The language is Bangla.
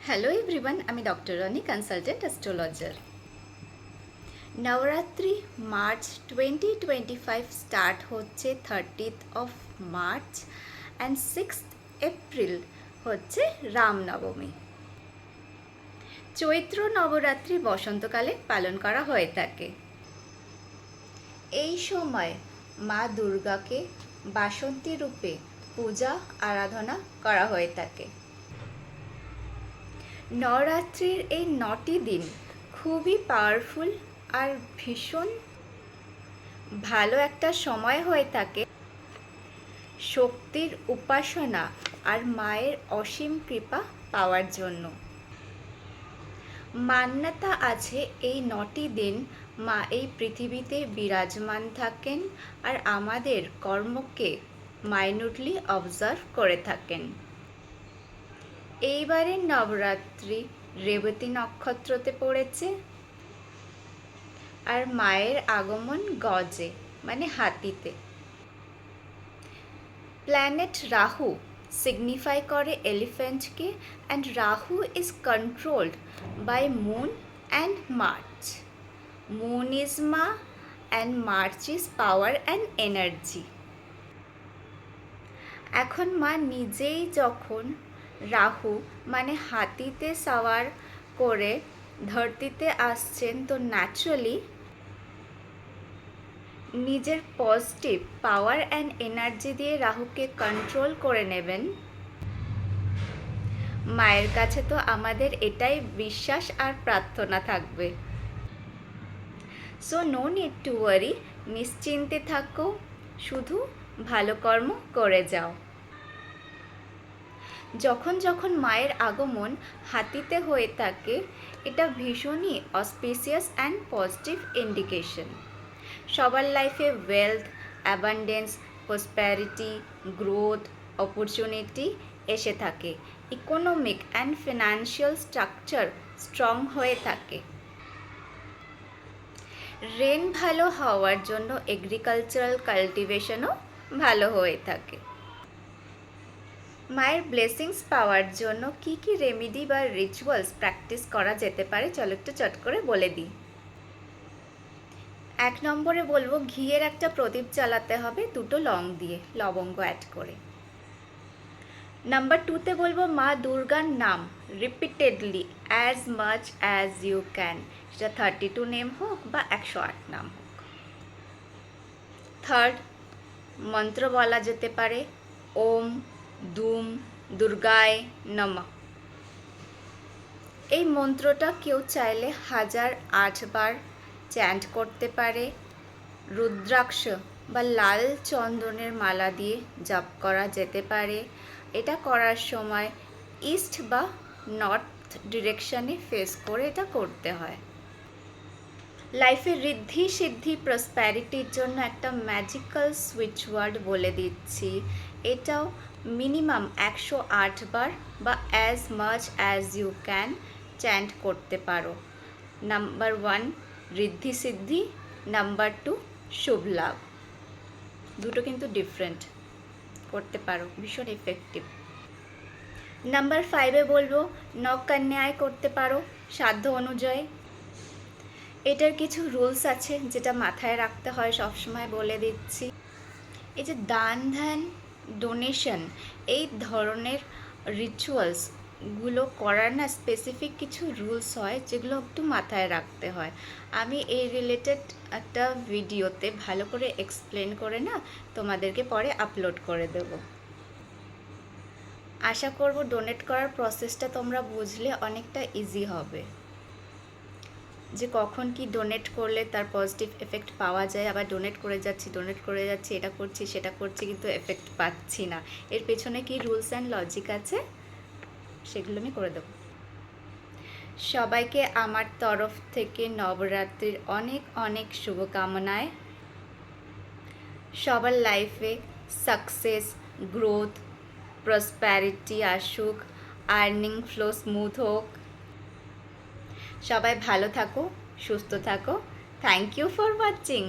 হ্যালো এভরিওয়ান, আমি doctor Roni, consultant astrologer. Navratri March 2025 start হচ্ছে 30th of March and 6th April হচ্ছে রামনবমী। চৈত্র নবরাত্রি বসন্তকালে পালন করা হয়ে থাকে। এই সময় মা দুর্গাকে বাসন্তী রূপে পূজা আরাধনা করা হয়ে থাকে। নবরাত্রির এই 9টি দিন খুবই পাওয়ারফুল আর ভীষণ ভালো একটা সময় হয়ে থাকে শক্তির উপাসনা আর মায়ের অসীম কৃপা পাওয়ার জন্য। মান্যতা আছে এই 9টি দিন মা এই পৃথিবীতে বিরাজমান থাকেন আর আমাদের কর্মকে মাইনুটলি অবজার্ভ করে থাকেন। এইবারের নবরাত্রি রেবতী নক্ষত্রতে পড়েছে আর মায়ের আগমন গজে মানে হাতিতে। প্ল্যানেট রাহু সিগনিফাই করে এলিফ্যান্টকে and Rahu is controlled by moon and Mars. Moon is মা and Mars is power and energy. এখন মা নিজেই যখন রাহু মানে হাতিতে সাওয়ার করে ধরতিতে আসছেন, তো ন্যাচারালি নিজের পজিটিভ পাওয়ার অ্যান্ড এনার্জি দিয়ে রাহুকে কন্ট্রোল করে নেবেন। মায়ের কাছে তো আমাদের এটাই বিশ্বাস আর প্রার্থনা থাকবে। So no need to worry, নিশ্চিন্তে থাকো, শুধু ভালো কর্ম করে যাও। যখন যখন মায়ের আগমন হাতিতে হয়ে থাকে, এটা ভীষণই অসপিসিয়াস অ্যান্ড পজিটিভ ইন্ডিকেশন। সবার লাইফে wealth, abundance, prosperity, growth, opportunity এসে থাকে। Economic and financial structure strong হয়ে থাকে। রেন ভালো হওয়ার জন্য এগ্রিকালচারাল কাল্টিভেশনও ভালো হয়ে থাকে। মায়ের ব্লেসিংস পাওয়ার জন্য কি কি রেমেডি বা রিচুয়ালস প্র্যাকটিস করা যেতে পারে, চলো একটু চট করে বলে দিই। 1 নম্বরে বলবো ঘিয়ের একটা প্রদীপ জ্বালাতে হবে 2টো লং দিয়ে, লবঙ্গ অ্যাড করে। নাম্বার 2তে বলবো মা দুর্গার নাম repeatedly as much as you can, সেটা 32 নেম হোক বা 108 নাম হোক। থার্ড, মন্ত্র বলা যেতে পারে ওম দুম দুর্গায় নমঃ। এই মন্ত্রটা কেউ চাইলে 1008 বার চ্যান্ট করতে পারে। রুদ্রাক্ষ বা লাল চন্দনের মালা দিয়ে জপ করা যেতে পারে। এটা করার সময় ইস্ট বা নর্থ ডিরেকশনে ফেস করে এটা করতে হয়। লাইফে ঋদ্ধি সিদ্ধি প্রসপ্যারিটির জন্য একটা ম্যাজিক্যাল সুইচ ওয়ার্ড বলে দিচ্ছি, এটাও মিনিমাম 108 বার বা as much as you can chant করতে পারো। নাম্বার 1 ঋদ্ধি সিদ্ধি, নাম্বার 2 শুভ লাভ। দুটো কিন্তু ডিফারেন্ট, করতে পারো, ভীষণ এফেক্টিভ। নাম্বার 5-এ বলবো নকন্যায় করতে পারো সাধ্য অনুযায়ী। এটার কিছু রুলস আছে যেটা মাথায় রাখতে হয়, সবসময় বলে দিচ্ছি। এই যে দান ধ্যান ডোনেশন এই ধরনের রিচুয়ালসগুলো করার না স্পেসিফিক কিছু রুলস হয় যেগুলো একটু মাথায় রাখতে হয়। আমি এই রিলেটেড একটা ভিডিওতে ভালো করে এক্সপ্লেন করে না তোমাদেরকে পরে আপলোড করে দেব। আশা করব ডোনেট করার প্রসেসটা তোমরা বুঝলে অনেকটা ইজি হবে, যে কখন কি ডোনেট করলে তার পজিটিভ এফেক্ট পাওয়া যায়। আবার ডোনেট করে যাচ্ছি, এটা করছি সেটা করছি, কিন্তু এফেক্ট পাচ্ছি না। এর পেছনে কি রুলস অ্যান্ড লজিক আছে সেগুলো আমি করে দেব। সবাইকে আমার তরফ থেকে নবরাত্রির অনেক অনেক শুভকামনায়। সবার লাইফে সাকসেস, গ্রোথ, প্রসপ্যারিটি আসুক, আর্নিং ফ্লো স্মুথ হোক। সবাই ভালো থাকো, সুস্থ থাকো। Thank you for watching.